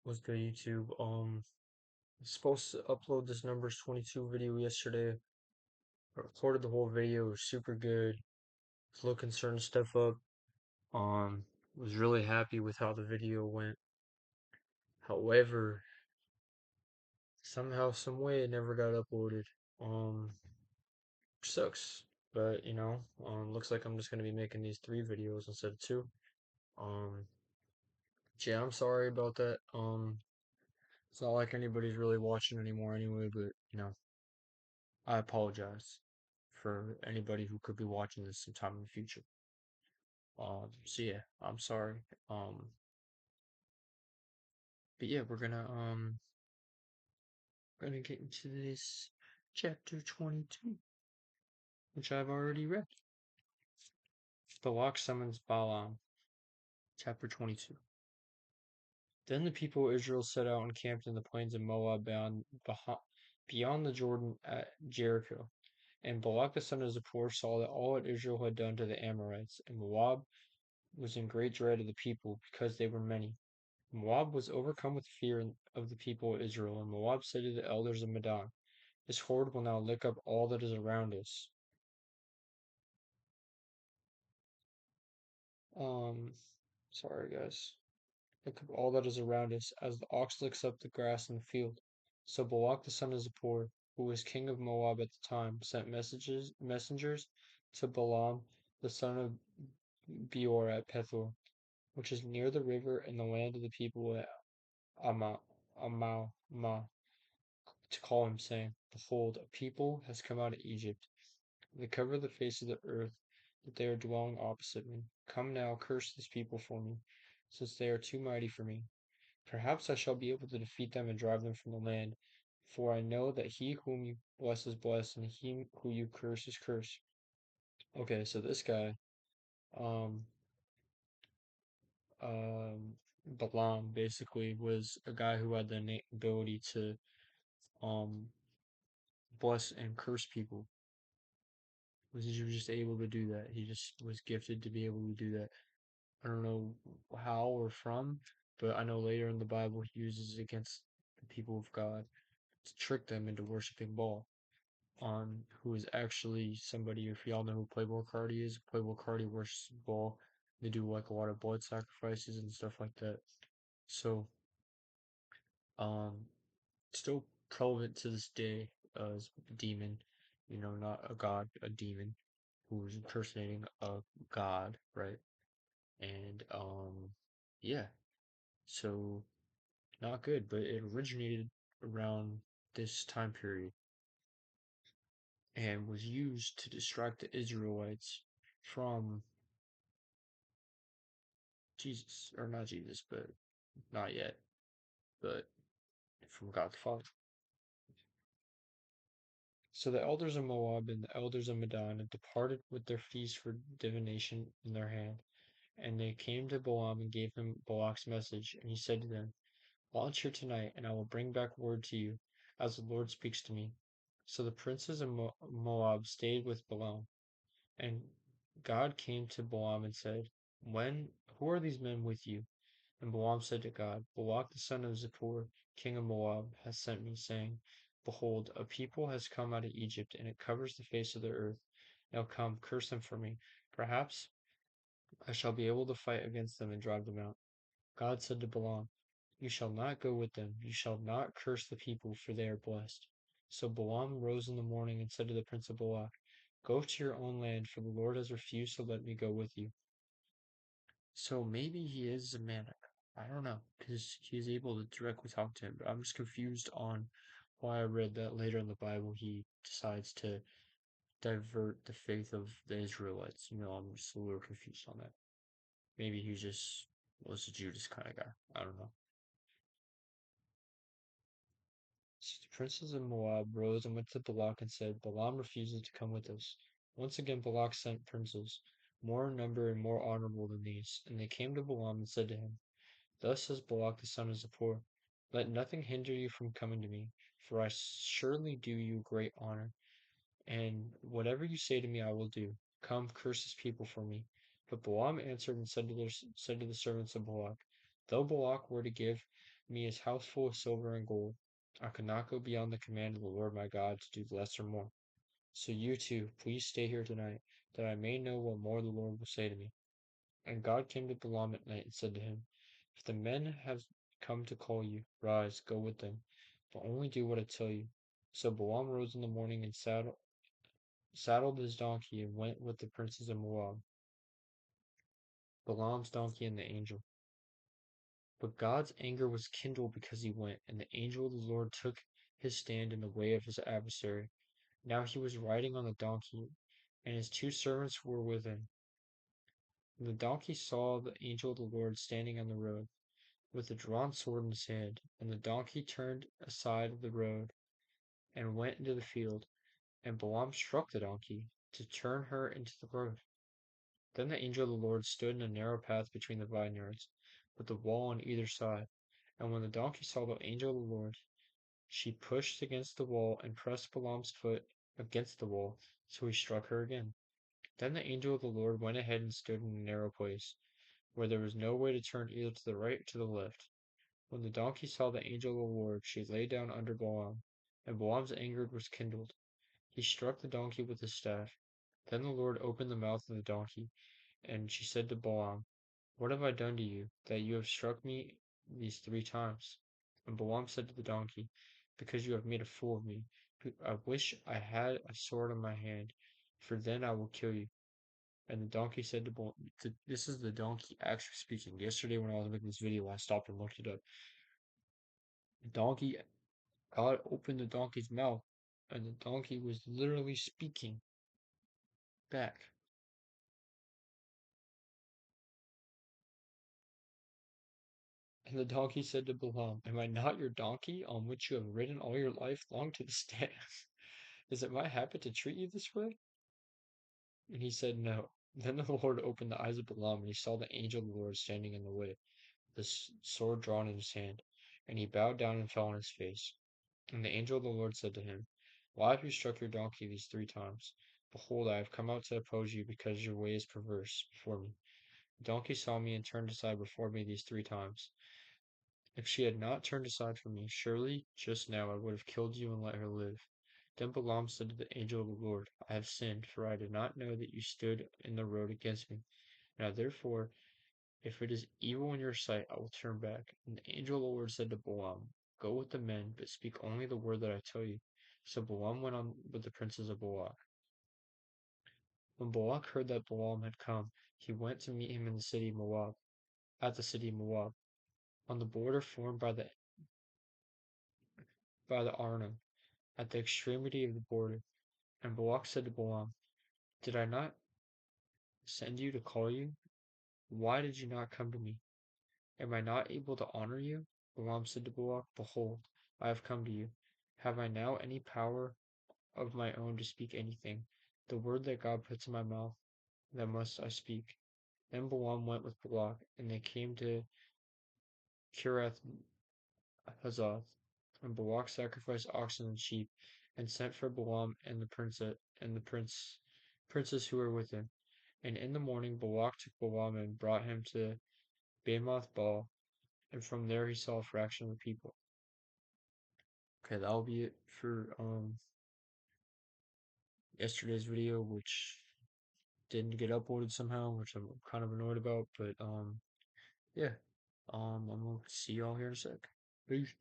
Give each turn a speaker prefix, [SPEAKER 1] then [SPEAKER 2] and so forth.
[SPEAKER 1] What's good, YouTube? Supposed to upload this Numbers 22 video yesterday. I recorded the whole video. It was super good. Was looking certain stuff up. Was really happy with how the video went. However, somehow, some way, it never got uploaded. Sucks. But looks like I'm just gonna be making these 3 videos instead of 2. Um, yeah, I'm sorry about that. It's not like anybody's really watching anymore anyway, but I apologize for anybody who could be watching this sometime in the future. So yeah, I'm sorry. But yeah, we're gonna get into this chapter 22, which I've already read. Balak summons Balaam, chapter 22. Then the people of Israel set out and camped in the plains of Moab beyond the Jordan at Jericho. And Balak the son of Zippor saw that all that Israel had done to the Amorites, and Moab was in great dread of the people, because they were many. Moab was overcome with fear of the people of Israel, and Moab said to the elders of Midian, "This horde will now lick up all that is around us." Um, sorry guys. Lick up all that is around us, as the ox licks up the grass in the field. So Balak the son of Zippor, who was king of Moab at the time, sent messengers to Balaam the son of Beor at Pethor, which is near the river in the land of the people at Amau, to call him, saying, "Behold, a people has come out of Egypt. They cover the face of the earth, that they are dwelling opposite me. Come now, curse this people for me, since they are too mighty for me. Perhaps I shall be able to defeat them and drive them from the land. For I know that he whom you bless is blessed, and he who you curse is cursed." Okay, so this guy, um, um, Balaam, basically was a guy who had the innate ability to, um, bless and curse people. He was just able to do that. He just was gifted to be able to do that. I don't know how or from, but I know later in the Bible he uses it against the people of God to trick them into worshiping Baal, who is actually somebody. If y'all know who Playboy Cardi is, Playboy Cardi worships Baal. They do like a lot of blood sacrifices and stuff like that. So, um, still prevalent to this day as a demon. Not a god, a demon who was impersonating a god, right? And yeah, so not good, but it originated around this time period and was used to distract the Israelites from Jesus, or not Jesus, but not yet, but from God the Father. So the elders of Moab and the elders of Midian had departed with their feast for divination in their hand. And they came to Balaam and gave him Balak's message. And he said to them, "Launch here tonight, and I will bring back word to you, as the Lord speaks to me." So the princes of Moab stayed with Balaam. And God came to Balaam and said, Who are these men with you?" And Balaam said to God, "Balak the son of Zippor, king of Moab, has sent me, saying, Behold, a people has come out of Egypt, and it covers the face of the earth. Now come, curse them for me. Perhaps I shall be able to fight against them and drive them out." God said to Balaam, "You shall not go with them. You shall not curse the people, for they are blessed." So Balaam rose in the morning and said to the prince of Balak, "Go to your own land, for the Lord has refused to let me go with you." So maybe he is a man. I don't know, because he's able to directly talk to him. But I'm just confused on why I read that later in the Bible he decides to divert the faith of the Israelites. I'm just a little confused on that. Maybe he just was a Judas kind of guy. I don't know. So the princes of Moab rose and went to Balak and said, "Balaam refuses to come with us." Once again Balak sent princes, more in number and more honorable than these, and they came to Balaam and said to him, "Thus says Balak the son of Zippor, Let nothing hinder you from coming to me, for I surely do you great honor, and whatever you say to me I will do. Come, curse this people for me." But Balaam answered and said to the servants of Balak, "Though Balak were to give me his house full of silver and gold. I could not go beyond the command of the Lord my God to do less or more. So you too, please stay here tonight, that I may know what more the Lord will say to me. And God came to Balaam at night and said to him, if the men have come to call you, rise, go with them, but only do what I tell you. So Balaam rose in the morning and saddled his donkey and went with the princes of Moab, Balaam's donkey and the angel. But God's anger was kindled because he went, and the angel of the Lord took his stand in the way of his adversary. Now he was riding on the donkey, and his two servants were with him. And the donkey saw the angel of the Lord standing on the road, with a drawn sword in his hand. And the donkey turned aside of the road, and went into the field. And Balaam struck the donkey, to turn her into the road. Then the angel of the Lord stood in a narrow path between the vineyards, with the wall on either side. And when the donkey saw the angel of the Lord, she pushed against the wall and pressed Balaam's foot against the wall, so he struck her again. Then the angel of the Lord went ahead and stood in a narrow place, where there was no way to turn either to the right or to the left. When the donkey saw the angel of the Lord, she lay down under Balaam, and Balaam's anger was kindled. He struck the donkey with his staff. Then the Lord opened the mouth of the donkey, and she said to Balaam, what have I done to you, that you have struck me these 3 times? And Balaam said to the donkey, because you have made a fool of me. I wish I had a sword in my hand, for then I will kill you. And the donkey said to Balaam, this is the donkey actually speaking. Yesterday when I was making this video, I stopped and looked it up. The donkey, God opened the donkey's mouth, and the donkey was literally speaking back. And the donkey said to Balaam, am I not your donkey, on which you have ridden all your life long to this day? Is it my habit to treat you this way? And he said, no. Then the Lord opened the eyes of Balaam, and he saw the angel of the Lord standing in the way, the sword drawn in his hand. And he bowed down and fell on his face. And the angel of the Lord said to him, why have you struck your donkey these 3 times? Behold, I have come out to oppose you, because your way is perverse before me. The donkey saw me and turned aside before me these 3 times. If she had not turned aside from me, surely just now I would have killed you and let her live. Then Balaam said to the angel of the Lord, I have sinned, for I did not know that you stood in the road against me. Now therefore, if it is evil in your sight, I will turn back. And the angel of the Lord said to Balaam, go with the men, but speak only the word that I tell you. So Balaam went on with the princes of Balak. When Balak heard that Balaam had come, he went to meet him in the city of Moab, at the city of Moab, on the border formed by the Arnon, at the extremity of the border. And Balak said to Balaam, did I not send you to call you? Why did you not come to me? Am I not able to honor you? Balaam said to Balak, behold, I have come to you. Have I now any power of my own to speak anything? The word that God puts in my mouth, that must I speak. Then Balaam went with Balak, and they came to Kirath Huzoth. And Balak sacrificed oxen and sheep, and sent for Balaam and the princes who were with him. And in the morning Balak took Balaam and brought him to Bamoth Baal, and from there he saw a fraction of the people. Okay, that'll be it for yesterday's video, which didn't get uploaded somehow, which I'm kind of annoyed about, but yeah. I'm gonna see y'all here in a sec. Peace.